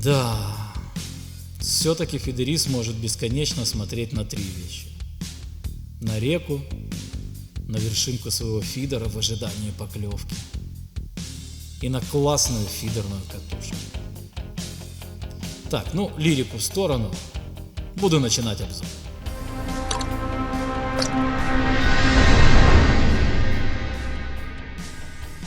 Да, все-таки фидерист может бесконечно смотреть на три вещи. На реку, на вершинку своего фидера в ожидании поклевки и на классную фидерную катушку. Так, лирику в сторону, буду начинать обзор.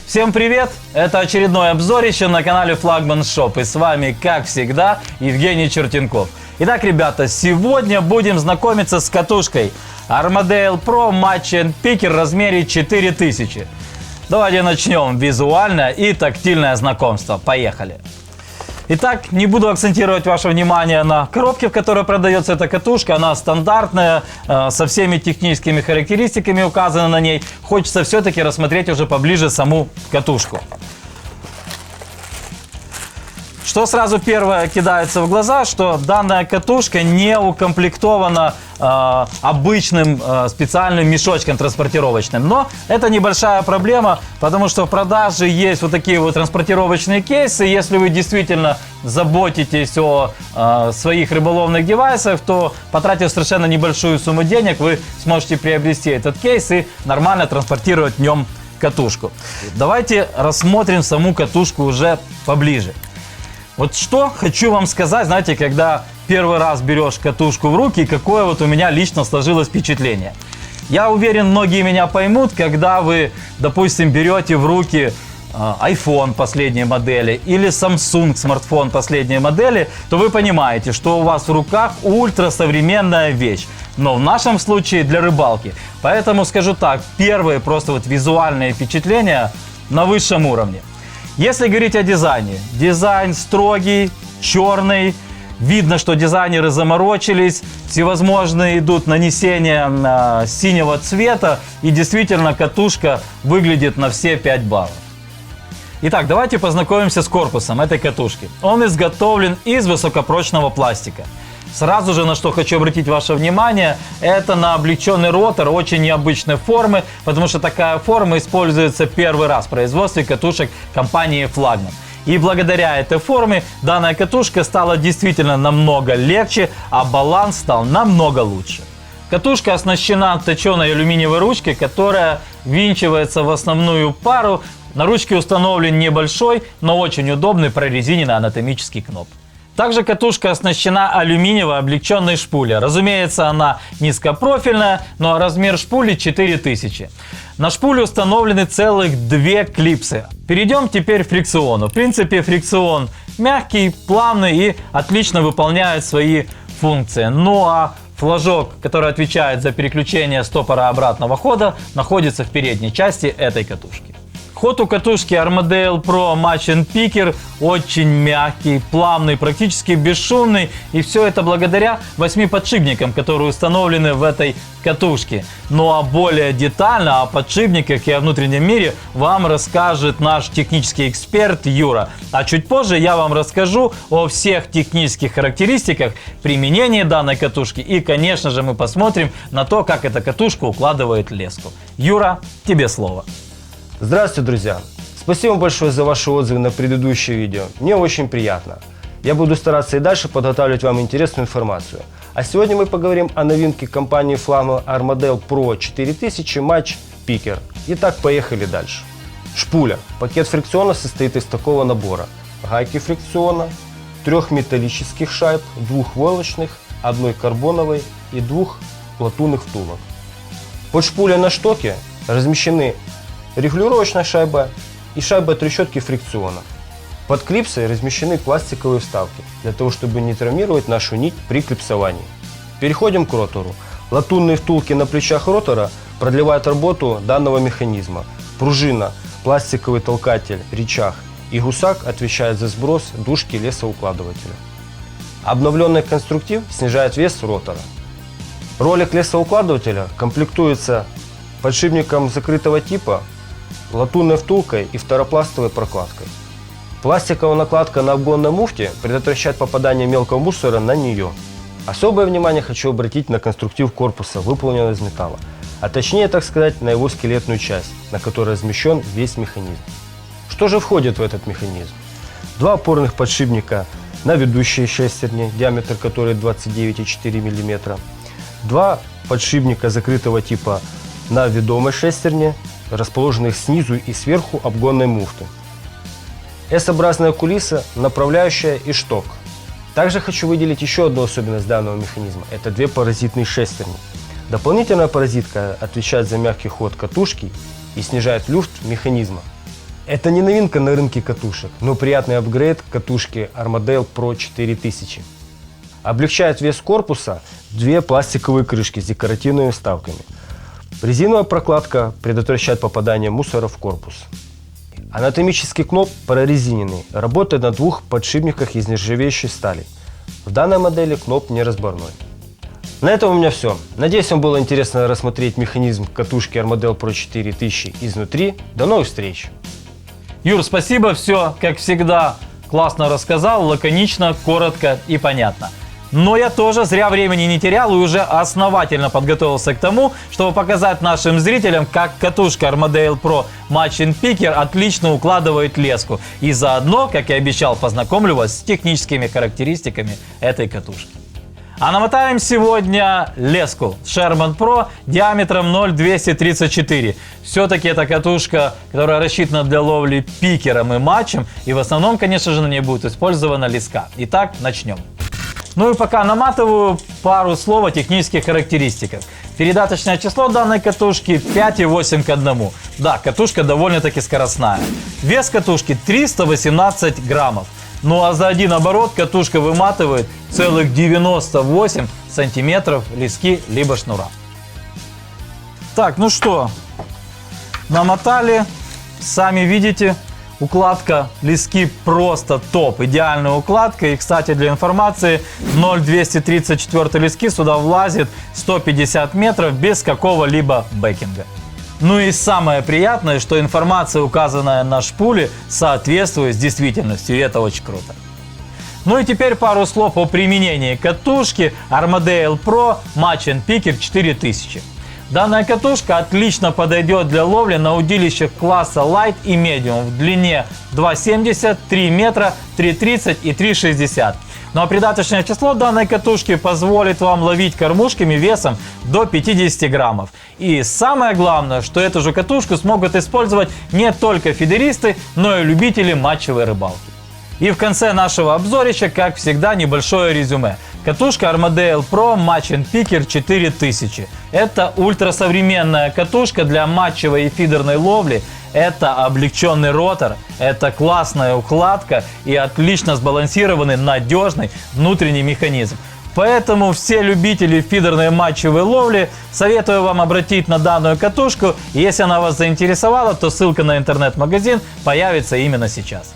Всем привет! Это очередной обзорище на канале Flagman Shop. И с вами, как всегда, Евгений Чертенков. Итак, ребята, сегодня будем знакомиться с катушкой Armadale Pro Match & Picker в размере 4000. Давайте начнем визуальное и тактильное знакомство. Поехали! Итак, не буду акцентировать ваше внимание на коробке, в которой продается эта катушка. Она стандартная, со всеми техническими характеристиками указаны на ней. Хочется все-таки рассмотреть уже поближе саму катушку. Что сразу первое кидается в глаза, что данная катушка не укомплектована обычным специальным мешочком транспортировочным. Но это небольшая проблема, потому что в продаже есть вот такие вот транспортировочные кейсы. Если вы действительно заботитесь о своих рыболовных девайсах, то, потратив совершенно небольшую сумму денег, вы сможете приобрести этот кейс и нормально транспортировать в нем катушку. Давайте рассмотрим саму катушку уже поближе. Вот что хочу вам сказать, знаете, когда первый раз берешь катушку в руки, какое вот у меня лично сложилось впечатление. Я уверен, многие меня поймут, когда вы, допустим, берете в руки iPhone последней модели или Samsung смартфон последней модели, то вы понимаете, что у вас в руках ультрасовременная вещь. Но в нашем случае для рыбалки. Поэтому скажу так, первые просто вот визуальные впечатления на высшем уровне. Если говорить о дизайне, дизайн строгий, черный, видно, что дизайнеры заморочились, всевозможные идут нанесения синего цвета, и действительно катушка выглядит на все 5 баллов. Итак, давайте познакомимся с корпусом этой катушки. Он изготовлен из высокопрочного пластика. Сразу же на что хочу обратить ваше внимание, это на облегченный ротор очень необычной формы, потому что такая форма используется первый раз в производстве катушек компании Flagman. И благодаря этой форме данная катушка стала действительно намного легче, а баланс стал намного лучше. Катушка оснащена точеной алюминиевой ручкой, которая ввинчивается в основную пару. На ручке установлен небольшой, но очень удобный прорезиненный анатомический кноп. Также катушка оснащена алюминиевой облегченной шпулей. Разумеется, она низкопрофильная, но размер шпули 4000. На шпуле установлены целых 2 клипсы. Перейдем теперь к фрикциону. В принципе, фрикцион мягкий, плавный и отлично выполняет свои функции. Ну а флажок, который отвечает за переключение стопора обратного хода, находится в передней части этой катушки. Ход у катушки Armadale Pro Match & Picker очень мягкий, плавный, практически бесшумный. И все это благодаря 8 подшипникам, которые установлены в этой катушке. Ну а более детально о подшипниках и о внутреннем мире вам расскажет наш технический эксперт Юра. А чуть позже я вам расскажу о всех технических характеристиках применения данной катушки. И, конечно же, мы посмотрим на то, как эта катушка укладывает леску. Юра, тебе слово. Здравствуйте, друзья! Спасибо большое за ваши отзывы на предыдущее видео. Мне очень приятно. Я буду стараться и дальше подготавливать вам интересную информацию. А сегодня мы поговорим о новинке компании Flagman Armadale Pro 4000 Match Picker. Итак, поехали дальше. Шпуля. Пакет фрикциона состоит из такого набора. Гайки фрикциона, 3 металлических шайб, 2 войлочных, 1 карбоновой и 2 латунных втулок. Под шпулей на штоке размещены регулировочная шайба и шайба трещотки фрикциона. Под клипсой размещены пластиковые вставки, для того, чтобы не травмировать нашу нить при клипсовании. Переходим к ротору. Латунные втулки на плечах ротора продлевают работу данного механизма. Пружина, пластиковый толкатель, рычаг и гусак отвечают за сброс дужки лесоукладывателя. Обновленный конструктив снижает вес ротора. Ролик лесоукладывателя комплектуется подшипником закрытого типа, латунной втулкой и второпластовой прокладкой. Пластиковая накладка на обгонной муфте предотвращает попадание мелкого мусора на нее. Особое внимание хочу обратить на конструктив корпуса, выполненный из металла, а точнее, так сказать, на его скелетную часть, на которой размещен весь механизм. Что же входит в этот механизм? 2 опорных подшипника на ведущие шестерни, диаметр которой 29,4 мм. 2 подшипника закрытого типа на ведомой шестерне, расположенных снизу и сверху обгонной муфты. S-образная кулиса, направляющая и шток. Также хочу выделить еще одну особенность данного механизма. Это 2 паразитные шестерни. Дополнительная паразитка отвечает за мягкий ход катушки и снижает люфт механизма. Это не новинка на рынке катушек, но приятный апгрейд катушки Armadale Pro 4000. Облегчает вес корпуса 2 пластиковые крышки с декоративными вставками. Резиновая прокладка предотвращает попадание мусора в корпус. Анатомический кноп прорезиненный, работает на 2 подшипниках из нержавеющей стали. В данной модели кноп неразборной. На этом у меня все. Надеюсь, вам было интересно рассмотреть механизм катушки Armadale Pro 4000 изнутри. До новых встреч! Юр, спасибо, все, как всегда, классно рассказал, лаконично, коротко и понятно. Но я тоже зря времени не терял и уже основательно подготовился к тому, чтобы показать нашим зрителям, как катушка Armadale Pro Matching Picker отлично укладывает леску. И заодно, как и обещал, познакомлю вас с техническими характеристиками этой катушки. А намотаем сегодня леску Sherman Pro диаметром 0,234. Все-таки это катушка, которая рассчитана для ловли пикером и матчем. И в основном, конечно же, на ней будет использована леска. Итак, начнем. Ну и пока наматываю, пару слов о технических характеристиках. Передаточное число данной катушки 5,8 к 1. Да, катушка довольно-таки скоростная. Вес катушки 318 граммов. Ну а за один оборот катушка выматывает целых 98 сантиметров лески либо шнура. Так, ну что, намотали, сами видите. Укладка лески просто топ, идеальная укладка. И, кстати, для информации, 0,234 лески сюда влазит 150 метров без какого-либо бэкинга. Ну и самое приятное, что информация, указанная на шпуле, соответствует с действительностью, и это очень круто. Ну и теперь пару слов о применении катушки Armadale Pro Matching Picker 4000. Данная катушка отлично подойдет для ловли на удилищах класса Light и Medium в длине 2,70, 3 метра, 3,30 и 3,60. Ну а придаточное число данной катушки позволит вам ловить кормушками весом до 50 граммов. И самое главное, что эту же катушку смогут использовать не только фидеристы, но и любители матчевой рыбалки. И в конце нашего обзорища, как всегда, небольшое резюме. Катушка Armadale Pro Matching Picker 4000. Это ультрасовременная катушка для матчевой и фидерной ловли. Это облегченный ротор, это классная укладка и отлично сбалансированный, надежный внутренний механизм. Поэтому все любители фидерной матчевой ловли советую вам обратить на данную катушку. Если она вас заинтересовала, то ссылка на интернет-магазин появится именно сейчас.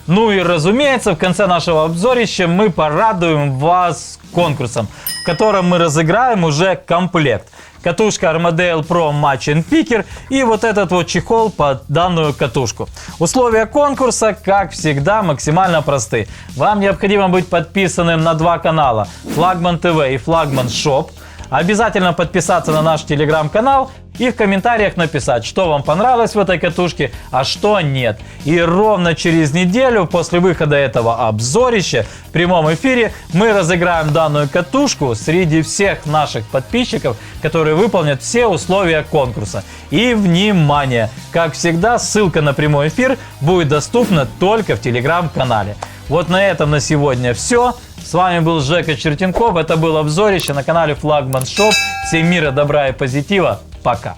Ну и разумеется, в конце нашего обзорища мы порадуем вас конкурсом, в котором мы разыграем уже комплект. Катушка Armadale Pro Matching Picker и вот этот вот чехол под данную катушку. Условия конкурса, как всегда, максимально просты. Вам необходимо быть подписанным на 2 канала: Флагман ТВ и Флагман Шоп. Обязательно подписаться на наш телеграм-канал и в комментариях написать, что вам понравилось в этой катушке, а что нет. И ровно через неделю после выхода этого обзорища в прямом эфире мы разыграем данную катушку среди всех наших подписчиков, которые выполнят все условия конкурса. И внимание! Как всегда, ссылка на прямой эфир будет доступна только в телеграм-канале. Вот на этом на сегодня все. С вами был Жека Чертенков. Это был обзорище на канале Флагман Шоп. Всем мира, добра и позитива. Пока.